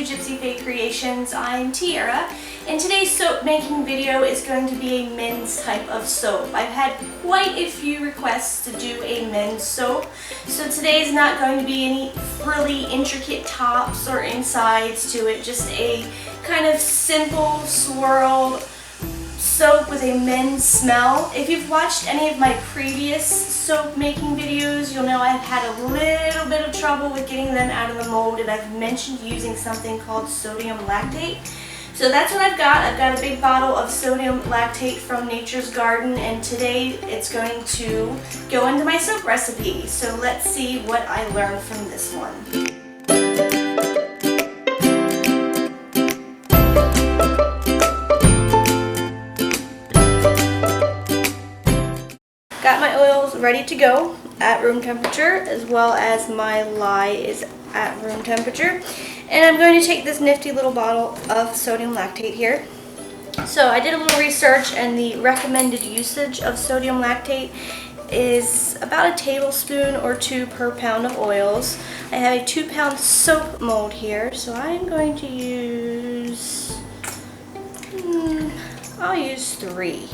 to Gypsyfae Creations. I'm Tiara, and today's soap making video is going to be a men's type of soap. I've had quite a few requests to do a men's soap, so today is not going to be any frilly, intricate tops or insides to it, just a kind of simple swirled soap with a men's smell. If you've watched any of my previous soap making videos, you'll know I've had a little bit of trouble with getting them out of the mold, and I've mentioned using something called sodium lactate. So that's what I've got. I've got a big bottle of sodium lactate from Nature's Garden, and today it's going to go into my soap recipe. So let's see what I learned from this one. Got my oils ready to go at room temperature, as well as my lye is at room temperature. And I'm going to take this nifty little bottle of sodium lactate here. So I did a little research, and the recommended usage of sodium lactate is about a tablespoon or 2 per pound of oils. I have a 2-pound soap mold here, so I'm going to use, I'll use 3.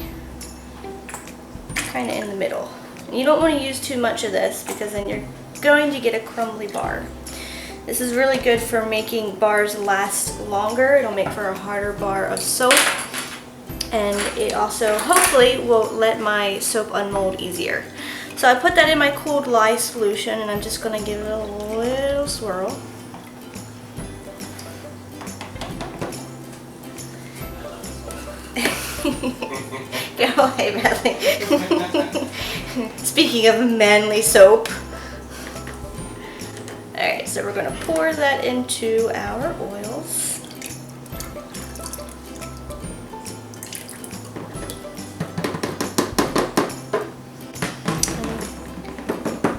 Kind of in the middle. You don't want to use too much of this because then you're going to get a crumbly bar. This is really good for making bars last longer. It'll make for a harder bar of soap, and it also hopefully will let my soap unmold easier. So I put that in my cooled lye solution, and I'm just going to give it a little swirl. Go away, Bradley. Speaking of manly soap. Alright, so we're going to pour that into our oils.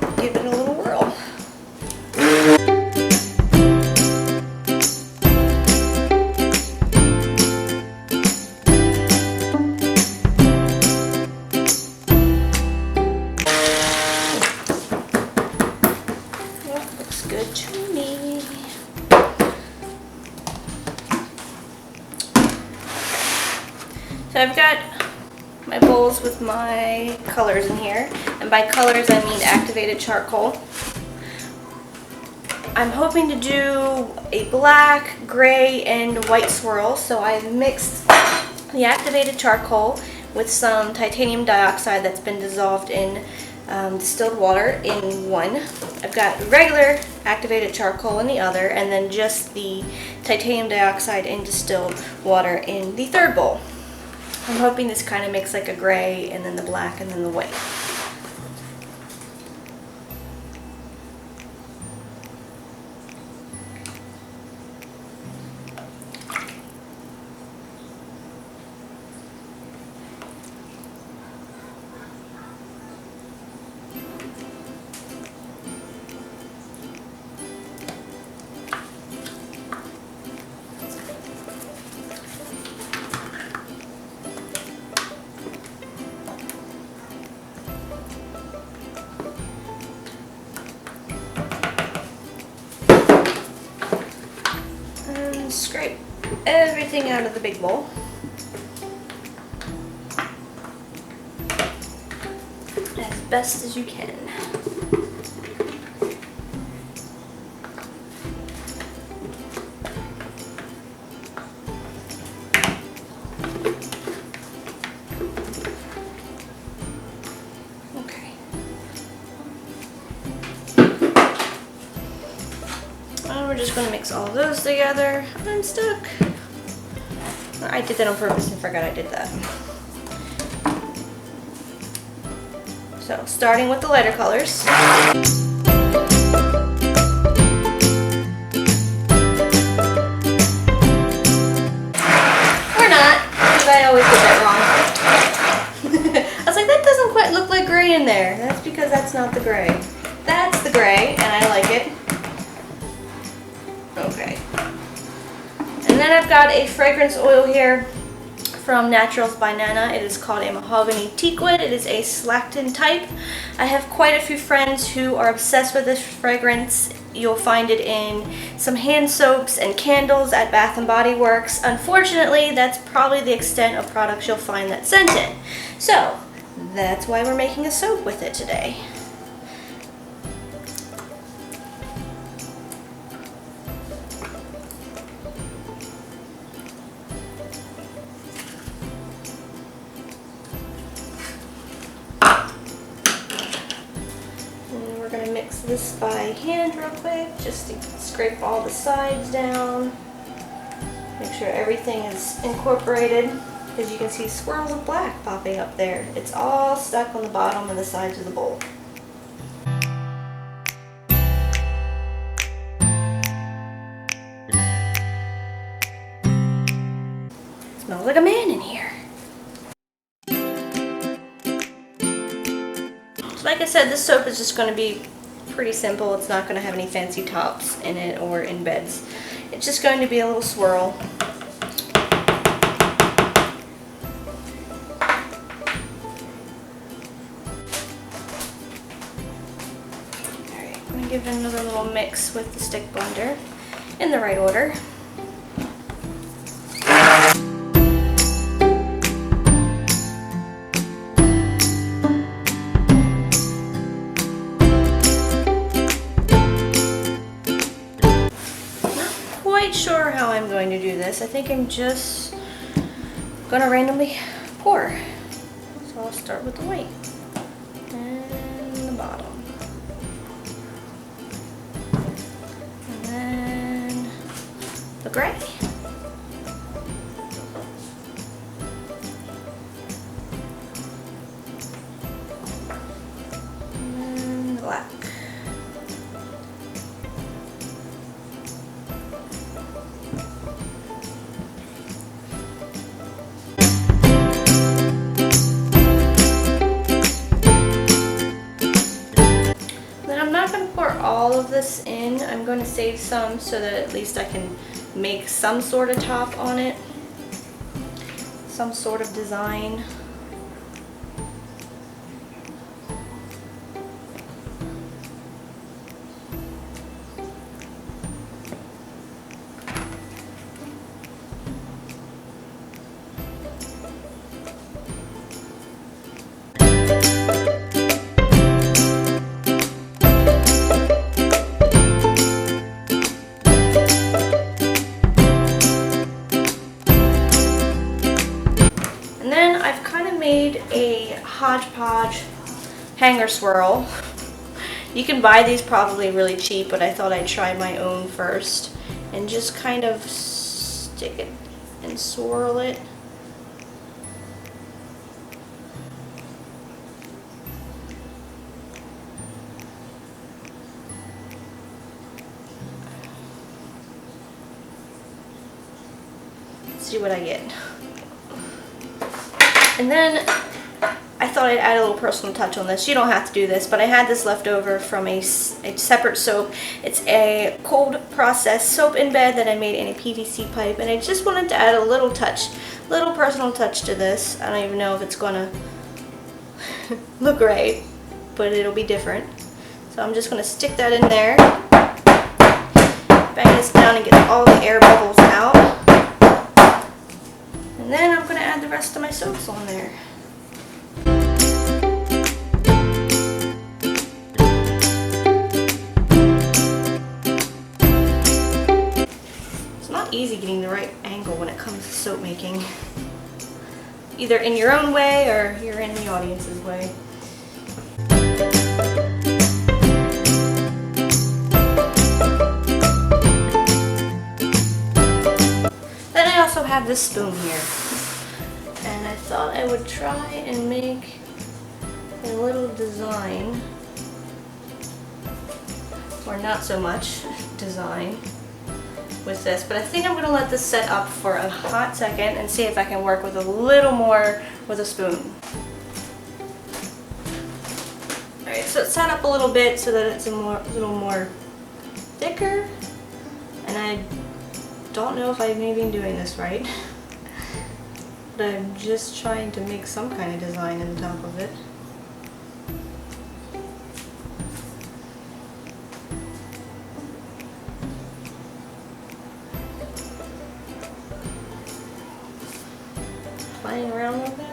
And give it a little whirl. Good to me. So I've got my bowls with my colors in here, and by colors I mean activated charcoal. I'm hoping to do a black, gray, and white swirl, so I've mixed the activated charcoal with some titanium dioxide that's been dissolved in distilled water in one. I've got regular activated charcoal in the other, and then just the titanium dioxide in distilled water in the third bowl. I'm hoping this kind of makes like a gray, and then the black, and then the white. Scrape everything out of the big bowl. As best as you can. Okay. And we're just going to mix all of those together. I'm stuck. I did that on purpose and forgot I did that. So, starting with the lighter colors. Or not, because I always get that wrong. I was like, that doesn't quite look like gray in there. That's because that's not the gray. That's the gray, and I like it. Okay. And then I've got a fragrance oil here from Naturals by Nana. It is called a Mahogany Teakwood. It is a Slacton type. I have quite a few friends who are obsessed with this fragrance. you'll find it in some hand soaps and candles at Bath & Body Works. Unfortunately, that's probably the extent of products you'll find that scented. So that's why we're making a soap with it today. We're going to mix this by hand real quick, just to scrape all the sides down. Make sure everything is incorporated, because you can see swirls of black popping up there. It's all stuck on the bottom and the sides of the bowl. Smells like a man in here. Like I said, this soap is just going to be pretty simple. It's not going to have any fancy tops in it or embeds. It's just going to be a little swirl. Alright, I'm going to give it another little mix with the stick blender in the right order. Sure how I'm going to do this. I think I'm just going to randomly pour. So I'll start with the white and the bottom, and then the gray, and the black. All of this in. I'm going to save some so that at least I can make some sort of top on it, some sort of design. A hodgepodge hanger swirl. You can buy these probably really cheap, but I thought I'd try my own first and just kind of stick it and swirl it. Let's see what I get. And then I thought I'd add a little personal touch on this. You don't have to do this, but I had this left over from a separate soap. It's a cold process soap embed that I made in a PVC pipe, and I just wanted to add a little touch, little personal touch to this. I don't even know if it's gonna look right, but it'll be different. So I'm just gonna stick that in there, bang this down and get all the air bubbles out. And then I'm going to add the rest of my soaps on there. It's not easy getting the right angle when it comes to soap making. Either in your own way or you're in the audience's way. I also have this spoon here, and I thought I would try and make a little design, or not so much design, with this, but I think I'm going to let this set up for a hot second and see if I can work with a little more with a spoon. Alright, so it's set up a little bit so that it's a little more thicker, and I don't know if I'm even doing this right, but I'm just trying to make some kind of design on the top of it. playing around with it.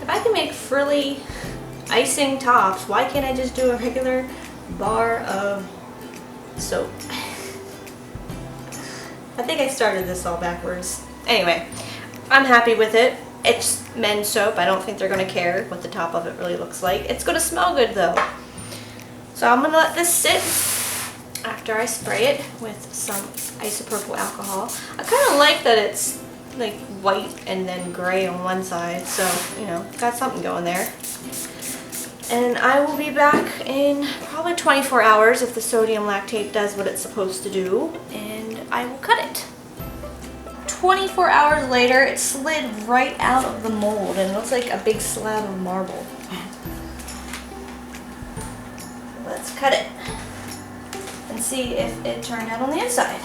If I can make frilly icing tops, why can't I just do a regular bar of soap? I think I started this all backwards. Anyway, I'm happy with it. It's men's soap. I don't think they're going to care what the top of it really looks like. It's going to smell good though. So I'm going to let this sit after I spray it with some isopropyl alcohol. I kind of like that it's like white and then gray on one side. So, you know, got something going there. And I will be back in probably 24 hours if the sodium lactate does what it's supposed to do, and I will cut it. 24 hours later, it slid right out of the mold and it looks like a big slab of marble. Let's cut it and see if it turned out on the inside.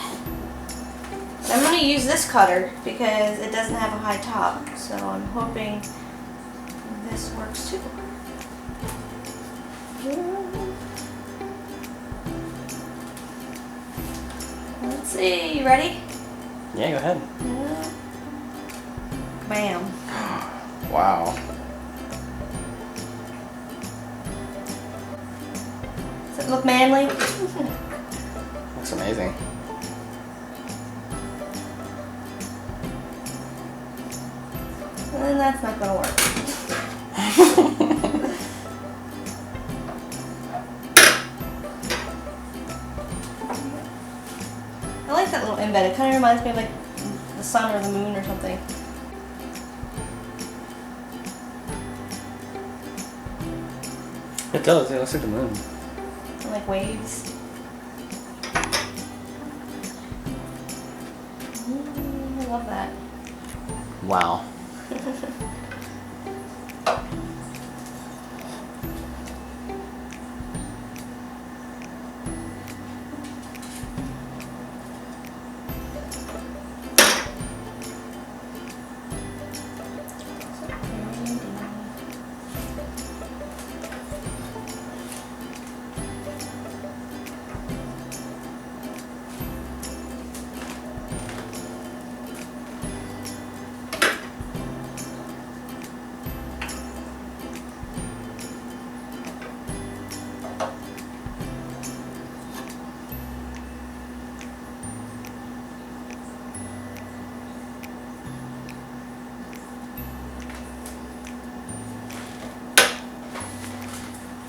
I'm going to use this cutter because it doesn't have a high top, so I'm hoping this works too. Let's see, you ready? Yeah, go ahead. Bam. Wow. Does it look manly? Looks amazing. Then that's not going to work. I like that little embed. It kind of reminds me of like the sun or the moon or something. It does, it looks like the moon. And like waves. I love that. Wow.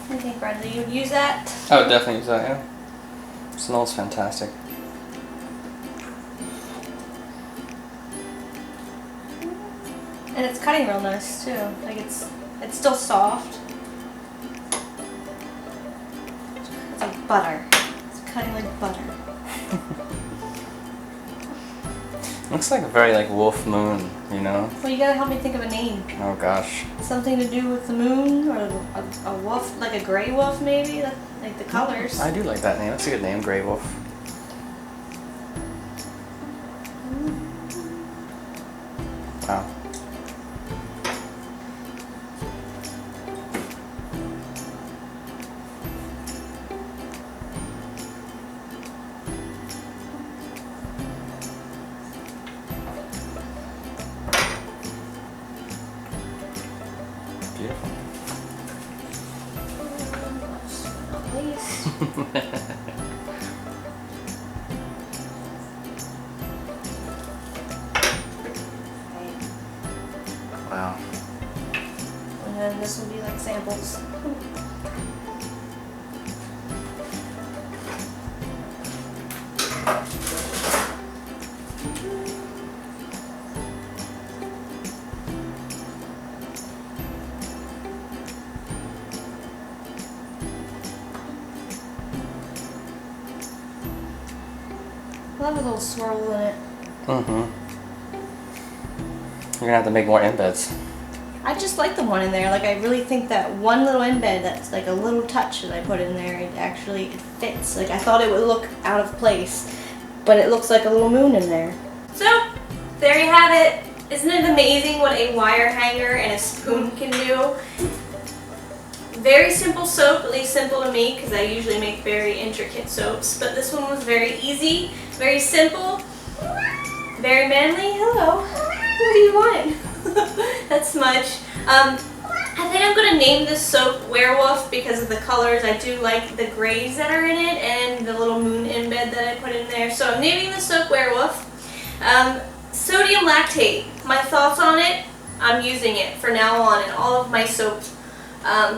What do you think, Bradley? You would use that? I would definitely use that, yeah. It smells fantastic. And it's cutting real nice too. Like it's still soft. It's like butter. It's cutting like butter. Looks like a very like wolf moon, you know? Well, you gotta help me think of a name. Oh gosh. Something to do with the moon, or a wolf, like a gray wolf maybe? Like the colors. I do like that name. That's a good name, Grey Wolf. Wow. Beautiful. Wow. And then this will be like samples. I love a little swirl in it. Mm-hmm. You're gonna have to make more embeds. I just like the one in there. Like I really think that one little embed, that's like a little touch that I put in there, it fits. Like I thought it would look out of place, but it looks like a little moon in there. So, there you have it. Isn't it amazing what a wire hanger and a spoon can do? Very simple soap, at least simple to me, because I usually make very intricate soaps. But this one was very easy, very simple, very manly. Hello. What do you want? That's much. I think I'm going to name this soap Werewolf because of the colors. I do like the grays that are in it and the little moon embed that I put in there. So I'm naming the soap Werewolf. Sodium lactate. My thoughts on it, I'm using it for now on in all of my soaps.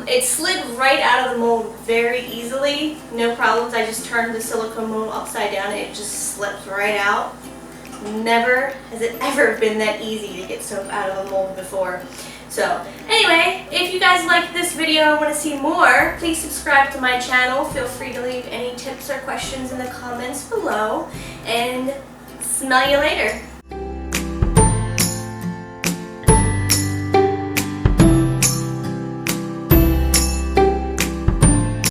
It slid right out of the mold very easily. No problems. I just turned the silicone mold upside down and it just slipped right out. Never has it ever been that easy to get soap out of a mold before. So anyway, if you guys like this video and want to see more, please subscribe to my channel. Feel free to leave any tips or questions in the comments below. And smell you later.